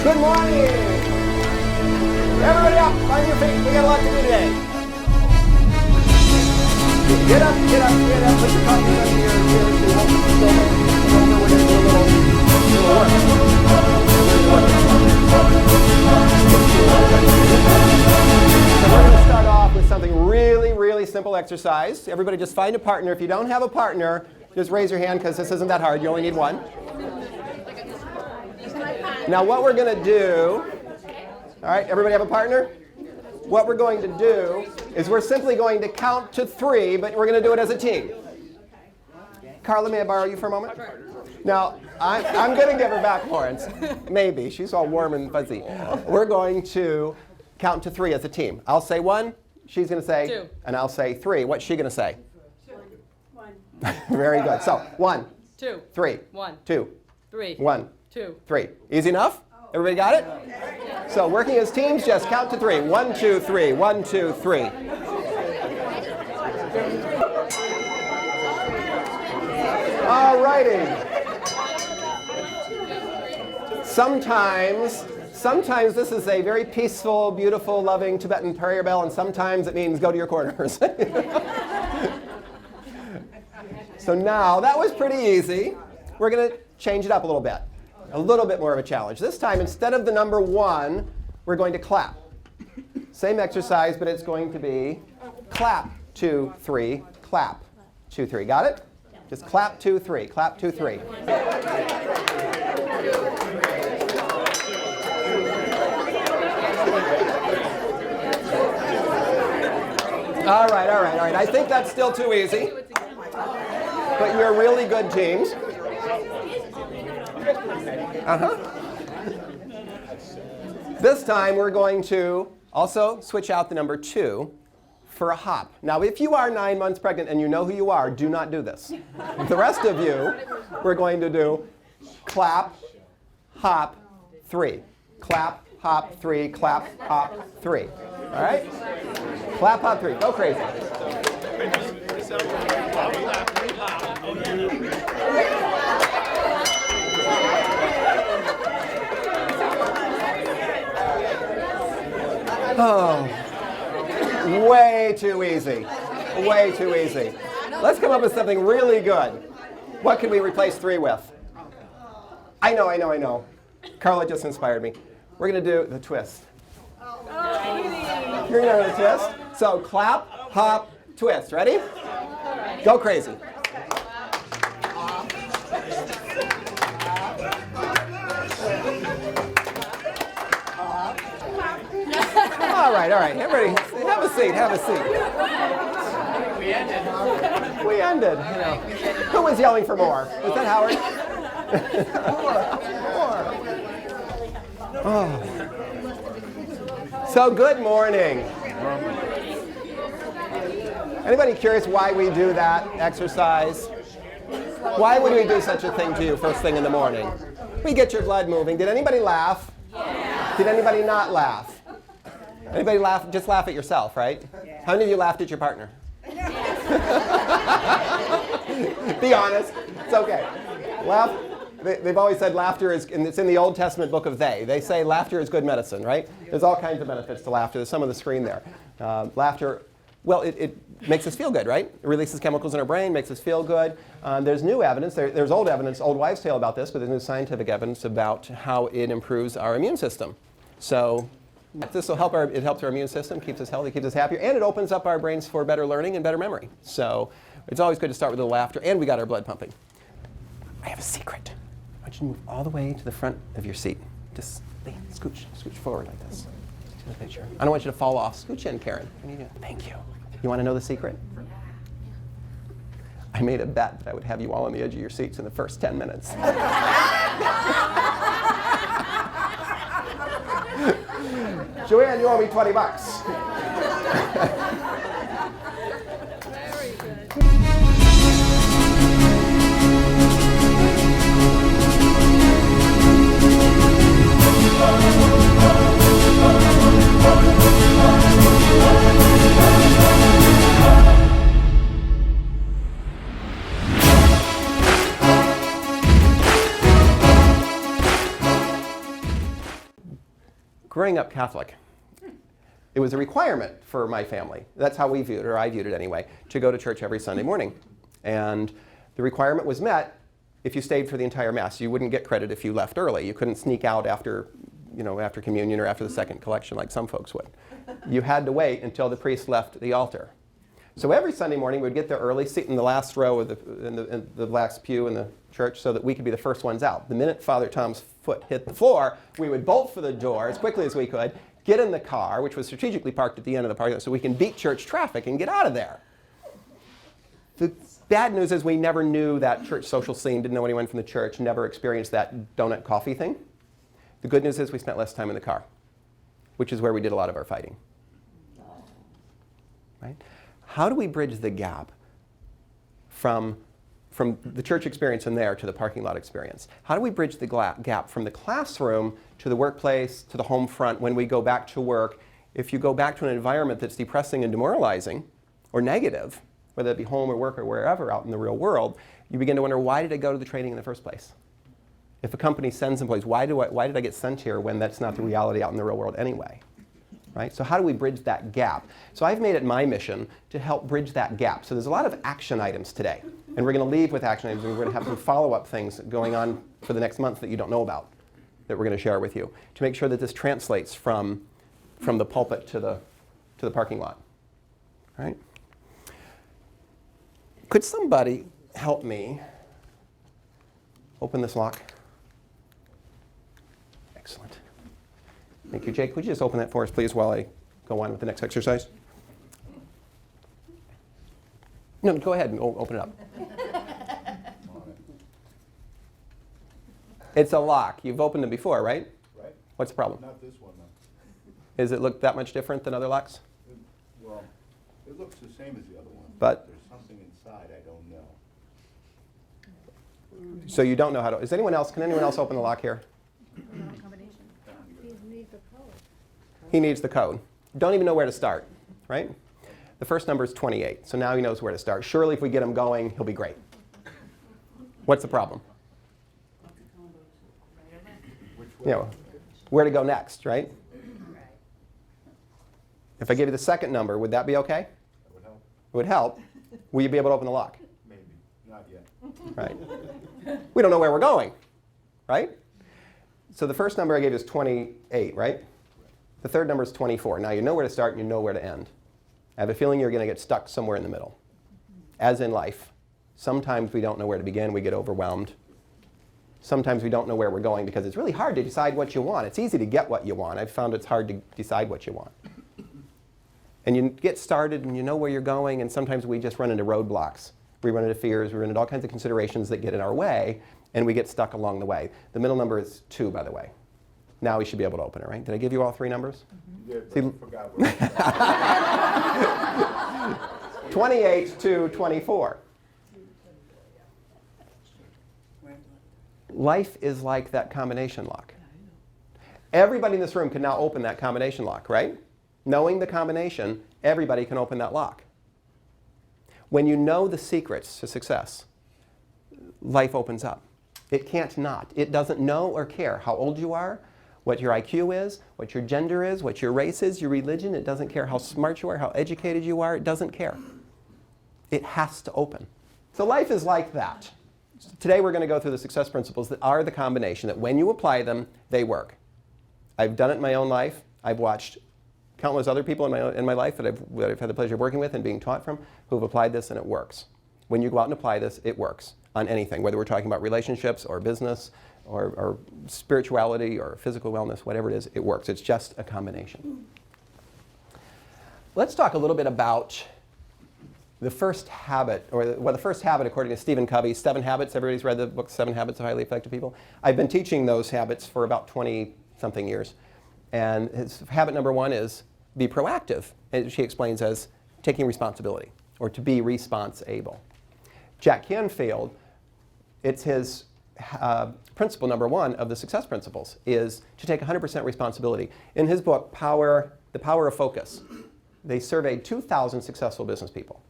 Good morning. Everybody up, on your feet. We got a lot to do today. Get up, get up, get up. Put your coffee under your ears. We're going to do a little work. So we're going to start off with something really, really simple exercise. Everybody just find a partner. If you don't have a partner, just raise your hand because this isn't that hard. You only need one. Now what we're going to do, all right, everybody have a partner? What we're going to do is we're simply going to count to 3, but we're going to do it as a team. Carla, may I borrow you for a moment? Now, I'm going to give her back horns. Maybe. She's all warm and fuzzy. We're going to count to 3 as a team. I'll say 1, she's going to say 2, and I'll say 3. What's she going to say? 2. 1. Very good. So 1, 2, 3, 1, 2, 3, 1, 2, 3. Easy enough? Everybody got it? So working as teams, just count to 3. 1, 2, 3. 1, 2, 3. All righty. Sometimes this is a very peaceful, beautiful, loving Tibetan prayer bell, and sometimes it means go to your corners. So now, that was pretty easy. We're going to change it up a little bit. A little bit more of a challenge. This time, instead of the number 1, we're going to clap. Same exercise, but it's going to be clap, 2, 3, clap, 2, 3. Got it? Just clap, 2, 3, clap, 2, 3. All right. I think that's still too easy. But you're really good teams. This time we're going to also switch out the number 2 for a hop. Now if you are 9 months pregnant and you know who you are, do not do this. The rest of you, we're going to do clap, hop, 3. Clap, hop, 3, clap, hop, 3. All right? Clap, hop, 3. Go crazy. Oh, way too easy. Way too easy. Let's come up with something really good. What can we replace 3 with? I know. Carla just inspired me. We're going to do the twist. You're going to do the twist? So clap, hop, twist. Ready? Go crazy. All right. Everybody, have a seat. We ended. You know. Who was yelling for more? Was that Howard? More. Oh. So good morning. Anybody curious why we do that exercise? Why would we do such a thing to you first thing in the morning? We get your blood moving. Did anybody laugh? Yeah. Did anybody not laugh? Anybody laugh? Just laugh at yourself, right? Yeah. How many of you laughed at your partner? Be honest. It's okay. Laugh. They've always said laughter is, and it's in the Old Testament book of They. They say laughter is good medicine, right? There's all kinds of benefits to laughter. There's some on the screen there. Laughter, well, it makes us feel good, right? It releases chemicals in our brain, makes us feel good. There's new evidence. There's old evidence, old wives' tale about this, but there's new scientific evidence about how it improves our immune system. So this will help it helps our immune system, keeps us healthy, keeps us happier, and it opens up our brains for better learning and better memory. So it's always good to start with a little laughter, and we got our blood pumping. I have a secret. I want you to move all the way to the front of your seat. Just scooch forward like this to the picture. I don't want you to fall off. Scooch in, Karen. Thank you. You want to know the secret? I made a bet that I would have you all on the edge of your seats in the first 10 minutes. Joanne, you owe me $20. Very good. growing up Catholic, it was a requirement for my family. That's how we viewed it, or I viewed it anyway, to go to church every Sunday morning. And the requirement was met if you stayed for the entire Mass. You wouldn't get credit if you left early. You couldn't sneak out after communion or after the second collection like some folks would. You had to wait until the priest left the altar. So every Sunday morning we'd get there early, sit in the last row of in the last pew in the church so that we could be the first ones out. The minute Father Tom's foot hit the floor, we would bolt for the door as quickly as we could, get in the car, which was strategically parked at the end of the parking lot, so we can beat church traffic and get out of there. The bad news is we never knew that church social scene, didn't know anyone from the church, never experienced that donut coffee thing. The good news is we spent less time in the car, which is where we did a lot of our fighting. Right? How do we bridge the gap from the church experience in there to the parking lot experience? How do we bridge the gap from the classroom to the workplace, to the home front when we go back to work? If you go back to an environment that's depressing and demoralizing or negative, whether it be home or work or wherever out in the real world, you begin to wonder, why did I go to the training in the first place? If a company sends employees, why did I get sent here when that's not the reality out in the real world anyway? Right? So how do we bridge that gap? So I've made it my mission to help bridge that gap. So there's a lot of action items today. And we're going to leave with action items, and we're going to have some follow-up things going on for the next month that you don't know about, that we're going to share with you, to make sure that this translates from the pulpit to the parking lot. Right? Could somebody help me open this lock? Excellent. Thank you, Jake. Would you just open that for us, please, while I go on with the next exercise? No, go ahead and open it up. It's a lock. You've opened them before, right? Right. What's the problem? Not this one, though. Does it look that much different than other locks? Well, it looks the same as the other one. But there's something inside I don't know. So you don't know how to. Can anyone else open the lock here? He needs the code. Don't even know where to start, right? The first number is 28, so now he knows where to start. Surely if we get him going, he'll be great. What's the problem? Where to go next, right? If I give you the second number, would that be okay? That would help. It would help. Will you be able to open the lock? Maybe. Not yet. Right. We don't know where we're going, right? So the first number I gave you is 28, right? The third number is 24. Now you know where to start and you know where to end. I have a feeling you're going to get stuck somewhere in the middle. As in life, sometimes we don't know where to begin, we get overwhelmed. Sometimes we don't know where we're going because it's really hard to decide what you want. It's easy to get what you want. I've found it's hard to decide what you want. And you get started and you know where you're going, and sometimes we just run into roadblocks. We run into fears, we run into all kinds of considerations that get in our way, and we get stuck along the way. The middle number is 2, by the way. Now we should be able to open it, right? Did I give you all 3 numbers? You did, but I forgot what it was. 28 to 24. Life is like that combination lock. Everybody in this room can now open that combination lock, right? Knowing the combination, everybody can open that lock. When you know the secrets to success, life opens up. It can't not. It doesn't know or care how old you are, what your IQ is, what your gender is, what your race is, your religion. It doesn't care how smart you are, how educated you are. It doesn't care. It has to open. So life is like that. Today we're going to go through the success principles that are the combination that when you apply them, they work. I've done it in my own life. I've watched countless other people in my life that I've had the pleasure of working with and being taught from who have applied this, and it works. When you go out and apply this, it works on anything, whether we're talking about relationships or business or spirituality or physical wellness, whatever it is, it works. It's just a combination. Let's talk a little bit about the first habit, the first habit according to Stephen Covey, 7 Habits. Everybody's read the book 7 Habits of Highly Effective People. I've been teaching those habits for about 20-something years. And his habit number 1 is be proactive, as she explains as taking responsibility, or to be response-able. Jack Canfield, it's his principle number 1 of the success principles, is to take 100% responsibility. In his book, The Power of Focus, they surveyed 2,000 successful business people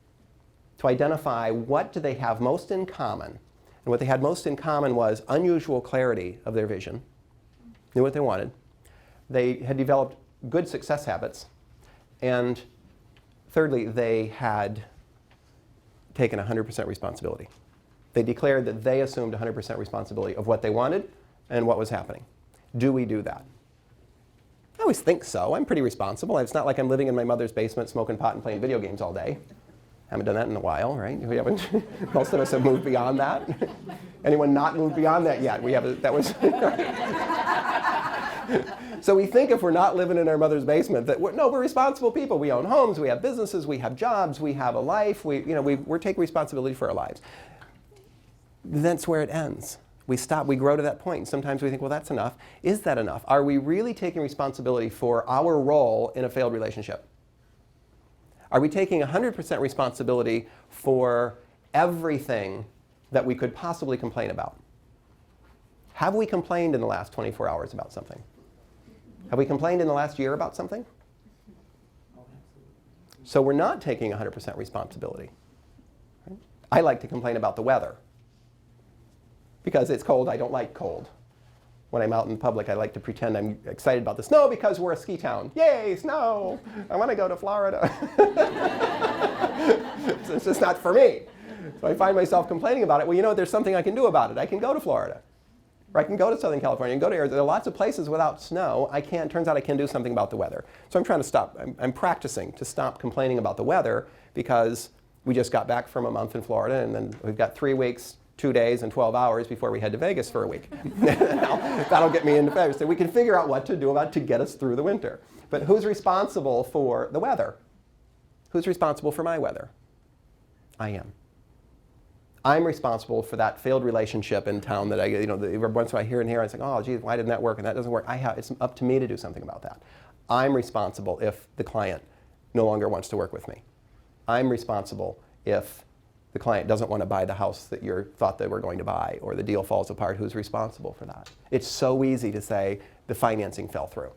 to identify what do they have most in common. And what they had most in common was unusual clarity of their vision, knew what they wanted, They had developed good success habits. And thirdly, they had taken 100% responsibility. They declared that they assumed 100% responsibility of what they wanted and what was happening. Do we do that? I always think so. I'm pretty responsible. It's not like I'm living in my mother's basement smoking pot and playing video games all day. Haven't done that in a while, right? We haven't. Most of us have moved beyond that. Anyone not moved beyond that yet? We have. That was. So we think if we're not living in our mother's basement that we're responsible people. We own homes, we have businesses, we have jobs, we have a life. We're taking responsibility for our lives. That's where it ends. We stop. We grow to that point. And sometimes we think, well, that's enough. Is that enough? Are we really taking responsibility for our role in a failed relationship? Are we taking 100% responsibility for everything that we could possibly complain about? Have we complained in the last 24 hours about something? Have we complained in the last year about something? So we're not taking 100% responsibility. Right? I like to complain about the weather. Because it's cold, I don't like cold. When I'm out in public, I like to pretend I'm excited about the snow because we're a ski town. Yay, snow! I want to go to Florida. So it's just not for me. So I find myself complaining about it. Well, there's something I can do about it. I can go to Florida. Or I can go to Southern California and go to Arizona. There are lots of places without snow. Turns out I can do something about the weather. So I'm trying to stop. I'm practicing to stop complaining about the weather because we just got back from a month in Florida and then we've got 3 weeks, 2 days, and 12 hours before we head to Vegas for a week. That'll get me into Vegas. So we can figure out what to do about it to get us through the winter. But who's responsible for the weather? Who's responsible for my weather? I am. I'm responsible for that failed relationship in town that every once in a while I hear and hear, I think, oh, geez, why didn't that work? And that doesn't work. It's up to me to do something about that. I'm responsible if the client no longer wants to work with me. I'm responsible if the client doesn't want to buy the house that you thought they were going to buy, or the deal falls apart. Who's responsible for that? It's so easy to say the financing fell through.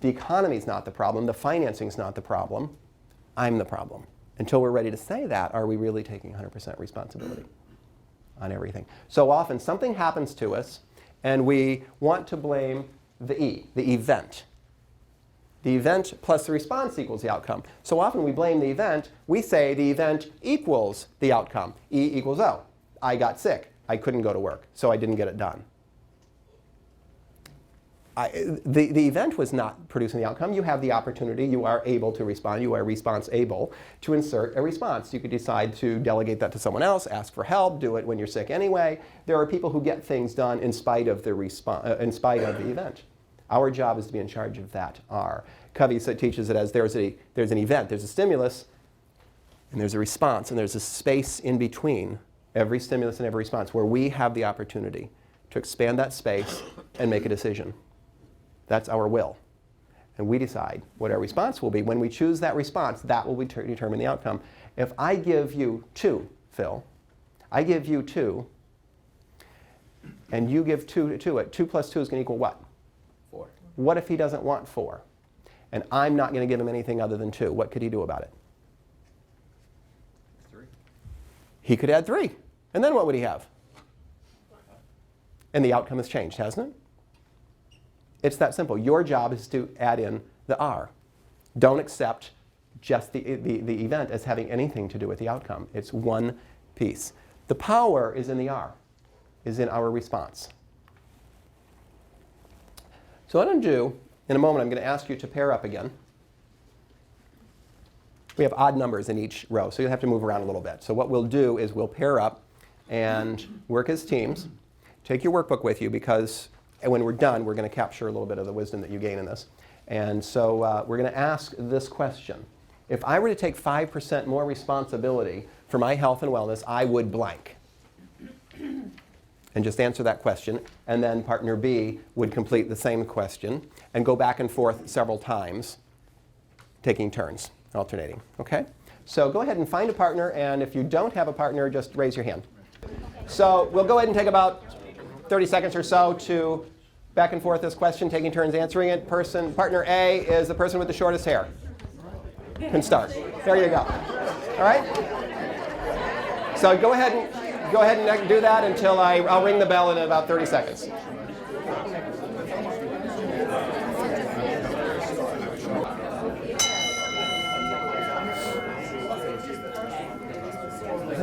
The economy's not the problem. The financing's not the problem. I'm the problem. Until we're ready to say that, are we really taking 100% responsibility on everything? So often something happens to us and we want to blame the event. The event plus the response equals the outcome. So often we blame the event. We say the event equals the outcome. E equals O. I got sick. I couldn't go to work, so I didn't get it done. The event was not producing the outcome. You have the opportunity. You are able to respond. You are response able to insert a response. You could decide to delegate that to someone else, ask for help, do it when you're sick anyway. There are people who get things done in spite of the event. Our job is to be in charge of that R. Covey teaches it as there's an event, there's a stimulus, and there's a response, and there's a space in between every stimulus and every response where we have the opportunity to expand that space and make a decision. That's our will. And we decide what our response will be. When we choose that response, that will determine the outcome. If I give you 2, Phil, I give you 2, and you give 2 to it, 2 plus 2 is going to equal what? 4. What if he doesn't want 4? And I'm not going to give him anything other than 2. What could he do about it? 3. He could add 3. And then what would he have? And the outcome has changed, hasn't it? It's that simple. Your job is to add in the R. Don't accept just the event as having anything to do with the outcome. It's one piece. The power is in the R, is in our response. So what I'm going to do, in a moment, I'm going to ask you to pair up again. We have odd numbers in each row, so you'll have to move around a little bit. So what we'll do is we'll pair up and work as teams. Take your workbook with you because when we're done, we're going to capture a little bit of the wisdom that you gain in this. And so we're going to ask this question. If I were to take 5% more responsibility for my health and wellness, I would blank. And just answer that question. And then partner B would complete the same question and go back and forth several times, taking turns, alternating. Okay? So go ahead and find a partner. And if you don't have a partner, just raise your hand. So we'll go ahead and take about 30 seconds or so to back and forth this question, taking turns answering it. Partner A is the person with the shortest hair. Can start. There you go. All right? So go ahead and do that until I'll ring the bell in about 30 seconds.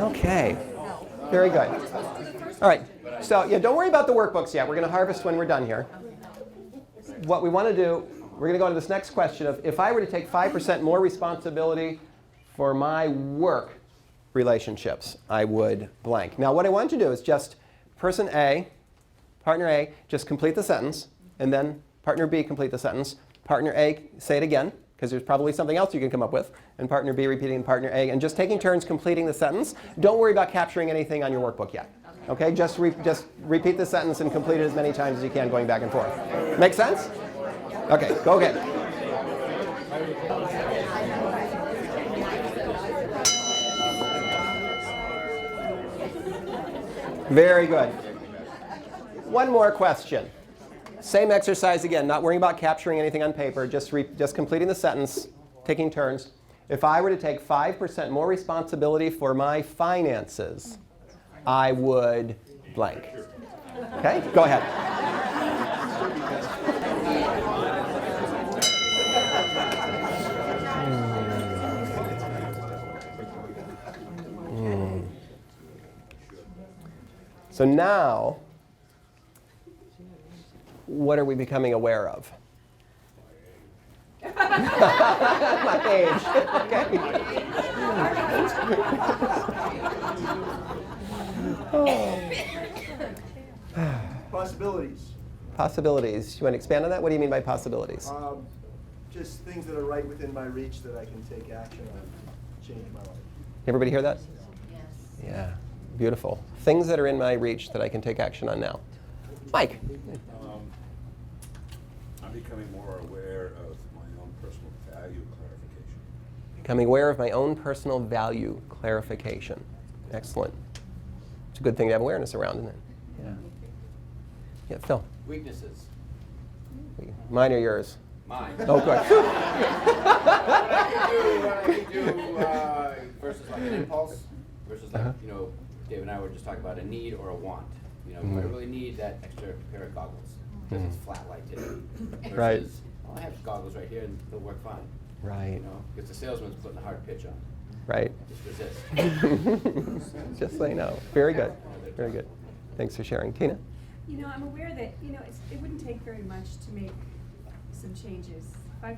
Okay. Very good. All right. So yeah, don't worry about the workbooks yet. We're going to harvest when we're done here. What we want to do, we're going to go to this next question of if I were to take 5% more responsibility for my work relationships, I would blank. Now what I want you to do is just person A, partner A, just complete the sentence, and then partner B complete the sentence. Partner A, say it again, because there's probably something else you can come up with, and partner B repeating partner A, and just taking turns completing the sentence. Don't worry about capturing anything on your workbook yet. Okay, just repeat the sentence and complete it as many times as you can, going back and forth. Make sense? Okay, go ahead. Very good. One more question. Same exercise again, not worrying about capturing anything on paper, just completing the sentence, taking turns. If I were to take 5% more responsibility for my finances, I would blank. Okay, go ahead. So now, what are we becoming aware of? My age. Possibilities. Possibilities. You want to expand on that? What do you mean by possibilities? Just things that are right within my reach that I can take action on, change my life. Everybody hear that? Yes. Yeah, beautiful. Things that are in my reach that I can take action on now. Mike. I'm becoming more aware of my own personal value clarification. Becoming aware of my own personal value clarification. Excellent. It's a good thing to have awareness around, isn't it? Yeah. Yeah, Phil. Weaknesses. Mine or yours? Mine. Oh, good. What I can do versus like an impulse versus like, Dave and I were just talking about a need or a want. Do I really need that extra pair of goggles because it's flat light today? Versus, Right. well, I have goggles right here and they'll work fine. Right. Because the salesman's putting a hard pitch on. Right. Just resist. Just so you know. Very good. Very good. Thanks for sharing. Tina? I'm aware that, it wouldn't take very much to make some changes. 5%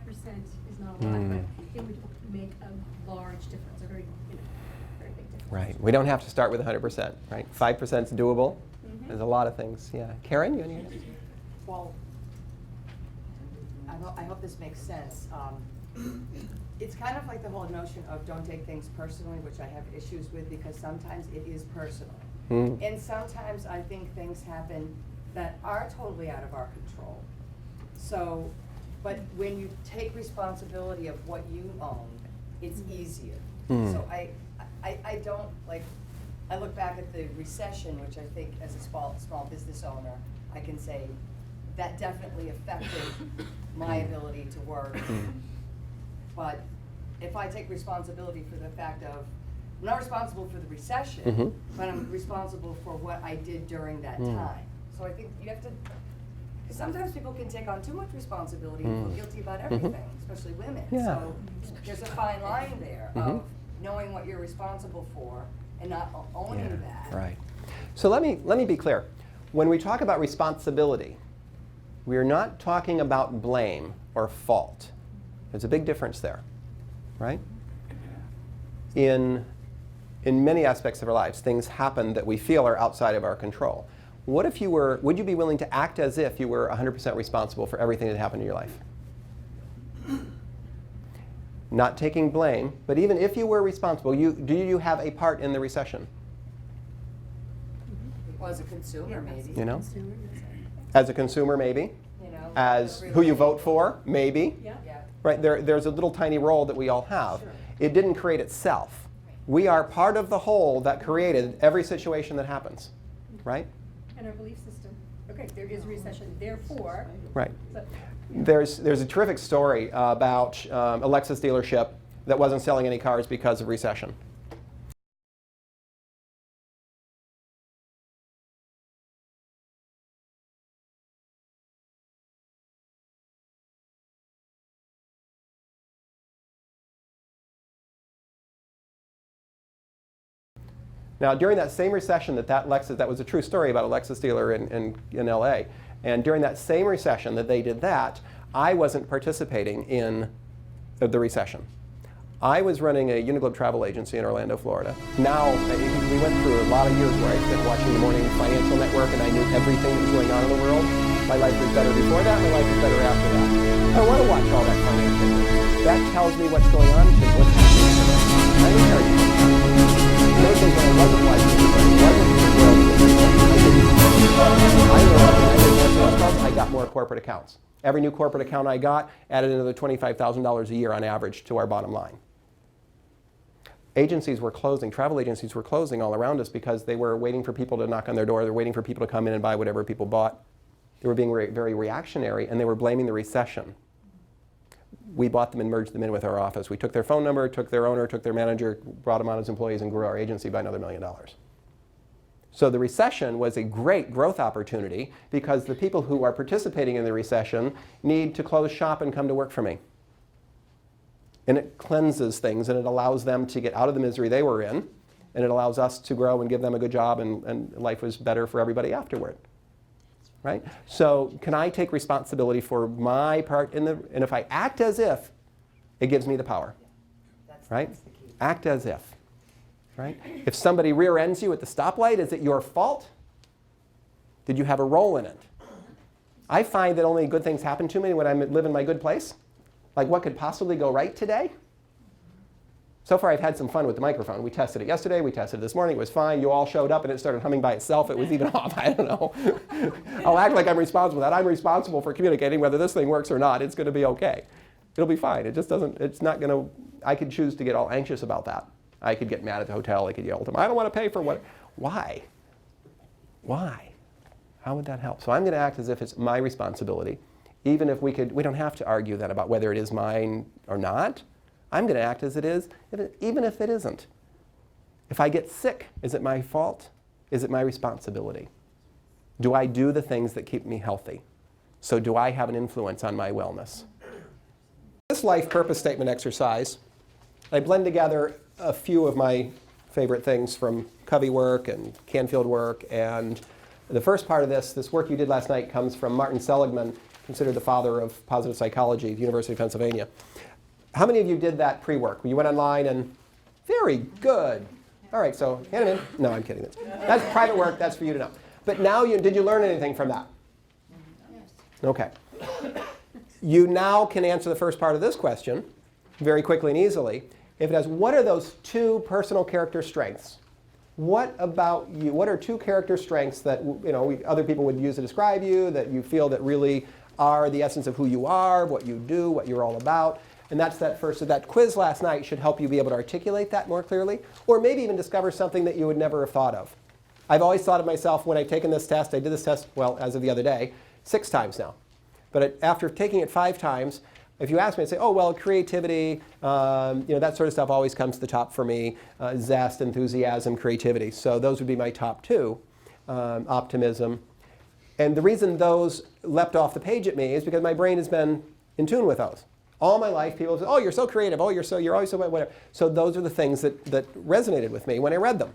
is not a lot, but it would make a large difference, a very, very big difference. Right. We don't have to start with 100%, right? 5% is doable. There's a lot of things. Yeah. Karen, you want to hear? Well, I hope this makes sense. It's kind of like the whole notion of don't take things personally, which I have issues with because sometimes it is personal. And sometimes I think things happen that are totally out of our control. So, but when you take responsibility of what you own, it's easier. So I don't, I look back at the recession, which I think as a small business owner, I can say that definitely affected my ability to work. But if I take responsibility for the fact of, I'm not responsible for the recession, but I'm responsible for what I did during that time. So I think you have to, because sometimes people can take on too much responsibility and feel guilty about everything, especially women. Yeah. So there's a fine line there of knowing what you're responsible for and not owning that. Right. So let me be clear. When we talk about responsibility, we are not talking about blame or fault. There's a big difference there, right? In many aspects of our lives, things happen that we feel are outside of our control. What if would you be willing to act as if you were 100% responsible for everything that happened in your life? Not taking blame, but even if you were responsible, do you have a part in the recession? Well, as a consumer, maybe. As a consumer, maybe. As who you vote for, maybe. Yeah. Right? There's a little tiny role that we all have. Sure. It didn't create itself. We are part of the whole that created every situation that happens, right? And our belief system. Okay, there is a recession, therefore. Right. But There's a terrific story about a Lexus dealership that wasn't selling any cars because of recession. Now, during that same recession that Lexus, that was a true story about a Lexus dealer in LA, and during that same recession that they did that, I wasn't participating in the recession. I was running a Uniglobe travel agency in Orlando, Florida. Now, we went through a lot of years where I spent watching the morning financial network and I knew everything that was going on in the world. My life was better before that, my life was better after that. I don't want to watch all that financial news. That tells me what's going on, because what's happening. I don't care. Those things when I wasn't watching it, when I wasn't in the world of the recession, I got more corporate accounts. Every new corporate account I got added another $25,000 a year on average to our bottom line. Agencies were closing, travel agencies were closing all around us because they were waiting for people to knock on their door. They were waiting for people to come in and buy whatever people bought. They were being very reactionary, and they were blaming the recession. We bought them and merged them in with our office. We took their phone number, took their owner, took their manager, brought them on as employees, and grew our agency by another $1 million. So the recession was a great growth opportunity because the people who are participating in the recession need to close shop and come to work for me. And it cleanses things, and it allows them to get out of the misery they were in, and it allows us to grow and give them a good job, and life was better for everybody afterward. Right? So can I take responsibility for my part in and if I act as if, it gives me the power. Right? That's the key. Act as if. Right? If somebody rear ends you at the stoplight, is it your fault? Did you have a role in it? I find that only good things happen to me when I live in my good place. Like, what could possibly go right today? So far, I've had some fun with the microphone. We tested it yesterday. We tested it this morning. It was fine. You all showed up, and it started humming by itself. It was even off. I don't know. I'll act like I'm responsible for that. I'm responsible for communicating whether this thing works or not. It's going to be OK. It'll be fine. It just doesn't. It's not going to. I could choose to get all anxious about that. I could get mad at the hotel. I could yell at them. I don't want to pay for what. Why? Why? How would that help? So I'm going to act as if it's my responsibility. Even if we don't have to argue then about whether it is mine or not. I'm going to act as it is, even if it isn't. If I get sick, is it my fault? Is it my responsibility? Do I do the things that keep me healthy? So do I have an influence on my wellness? This life purpose statement exercise, I blend together a few of my favorite things from Covey work and Canfield work. And the first part of this work you did last night comes from Martin Seligman, considered the father of positive psychology at the University of Pennsylvania. How many of you did that pre-work? You went online and, very good. All right, so hand them in. No, I'm kidding. That's private work. That's for you to know. But now, did you learn anything from that? Yes. OK. You now can answer the first part of this question very quickly and easily. If it has, what are those two personal character strengths? What about you? What are two character strengths that other people would use to describe you, that you feel that really are the essence of who you are, what you do, what you're all about? And that's that first. So that quiz last night should help you be able to articulate that more clearly, or maybe even discover something that you would never have thought of. I've always thought of myself when I've taken this test. I did this test, well, as of the other day, 6 times now. But after taking it 5 times, if you ask me, I'd say, oh, well, creativity, that sort of stuff always comes to the top for me. Zest, enthusiasm, creativity. So those would be my top 2. Optimism. And the reason those leapt off the page at me is because my brain has been in tune with those. All my life, people say, oh, you're so creative. Oh, you're always so whatever. So those are the things that resonated with me when I read them.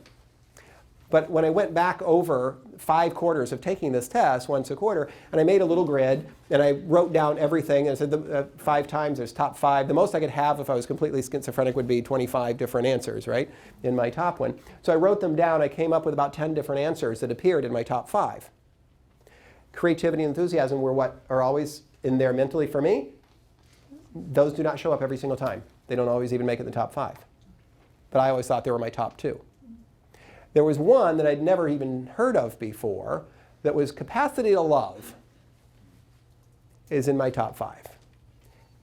But when I went back over 5 quarters of taking this test, once a quarter, and I made a little grid, and I wrote down everything, and I said 5 times, there's top 5. The most I could have if I was completely schizophrenic would be 25 different answers, right, in my top one. So I wrote them down. I came up with about 10 different answers that appeared in my top 5. Creativity and enthusiasm were what are always in there mentally for me. Those do not show up every single time. They don't always even make it in the top 5. But I always thought they were my top 2. There was one that I'd never even heard of before that was capacity to love is in my top 5.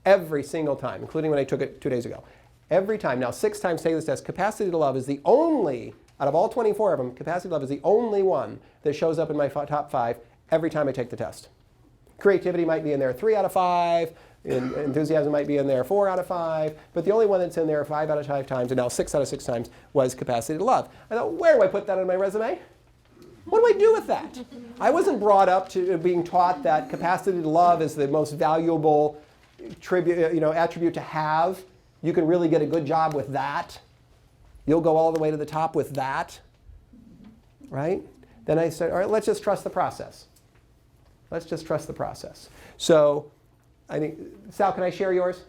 Every single time, including when I took it 2 days ago. Every time, now 6 times taking this test, capacity to love is the only, out of all 24 of them, capacity to love is the only one that shows up in my top 5 every time I take the test. Creativity might be in there 3 out of 5. Enthusiasm might be in there 4 out of 5, but the only one that's in there 5 out of 5 times, and now 6 out of 6 times, was capacity to love. I thought, where do I put that on my resume? What do I do with that? I wasn't brought up to being taught that capacity to love is the most valuable attribute to have. You can really get a good job with that. You'll go all the way to the top with that. right? Then I said, all right, let's just trust the process. Let's just trust the process. So I think, Sal, can I share yours?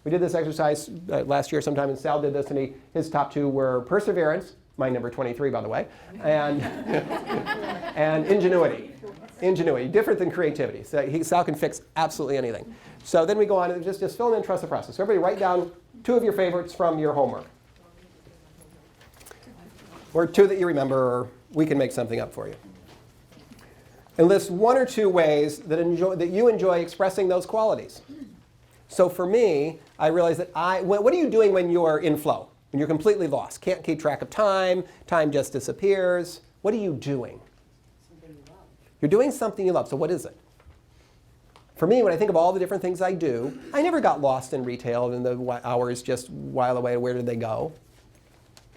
We did this exercise last year sometime, and Sal did this, and his top 2 were perseverance, my number 23, by the way, and, and ingenuity. Ingenuity, different than creativity. So Sal can fix absolutely anything. So then we go on and just fill in and trust the process. So everybody write down 2 of your favorites from your homework. Or 2 that you remember, or we can make something up for you. And list 1 or 2 ways that you enjoy expressing those qualities. So for me, I realize that what are you doing when you're in flow? When you're completely lost? Can't keep track of time, time just disappears. What are you doing? Something you love. You're doing something you love, so what is it? For me, when I think of all the different things I do, I never got lost in retail and the hours just while away, where did they go?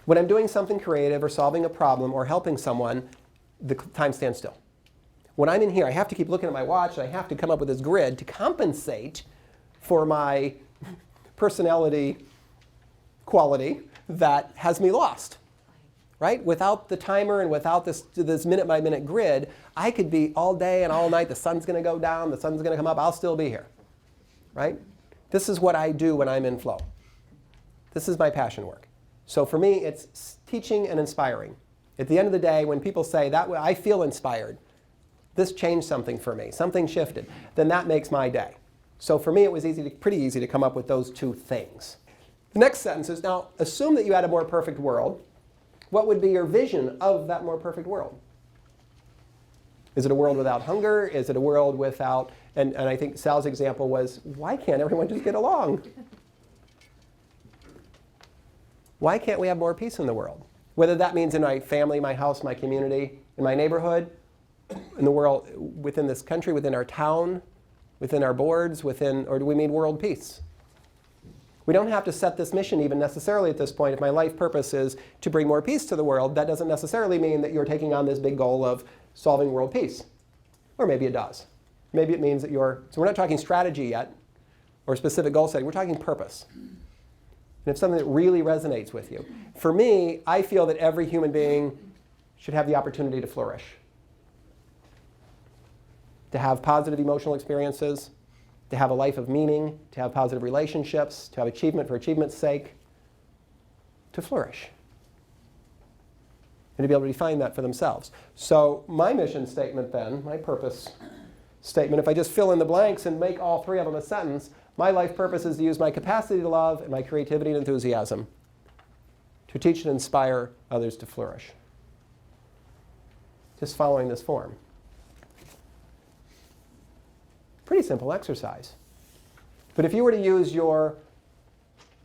When I'm doing something creative or solving a problem or helping someone, the time stands still. When I'm in here, I have to keep looking at my watch, and I have to come up with this grid to compensate for my personality quality that has me lost, right? Without the timer and without this minute-by-minute grid, I could be all day and all night. The sun's going to go down. The sun's going to come up. I'll still be here, right? This is what I do when I'm in flow. This is my passion work. So for me, it's teaching and inspiring. At the end of the day, when people say, that way I feel inspired, this changed something for me, something shifted, then that makes my day. So for me, it was pretty easy to come up with those 2 things. The next sentence is, now, assume that you had a more perfect world. What would be your vision of that more perfect world? Is it a world without hunger? Is it a world without, and I think Sal's example was, why can't everyone just get along? Why can't we have more peace in the world? Whether that means in my family, my house, my community, in my neighborhood, in the world, within this country, within our town, within our boards, or do we mean world peace? We don't have to set this mission even necessarily at this point. If my life purpose is to bring more peace to the world, that doesn't necessarily mean that you're taking on this big goal of solving world peace. Or maybe it does. Maybe it means that so we're not talking strategy yet, or specific goal setting. We're talking purpose. And it's something that really resonates with you. For me, I feel that every human being should have the opportunity to flourish. To have positive emotional experiences, to have a life of meaning, to have positive relationships, to have achievement for achievement's sake, to flourish. And to be able to define that for themselves. So my mission statement then, my purpose statement, if I just fill in the blanks and make all 3 of them a sentence, my life purpose is to use my capacity to love and my creativity and enthusiasm to teach and inspire others to flourish. Just following this form. Pretty simple exercise. But if you were to use your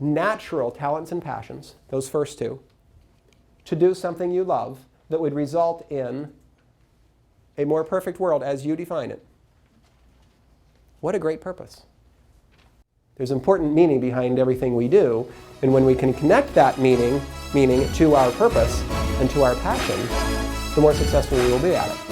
natural talents and passions, those first 2, to do something you love that would result in a more perfect world as you define it, what a great purpose. There's important meaning behind everything we do, and when we can connect that meaning to our purpose and to our passion, the more successful we will be at it.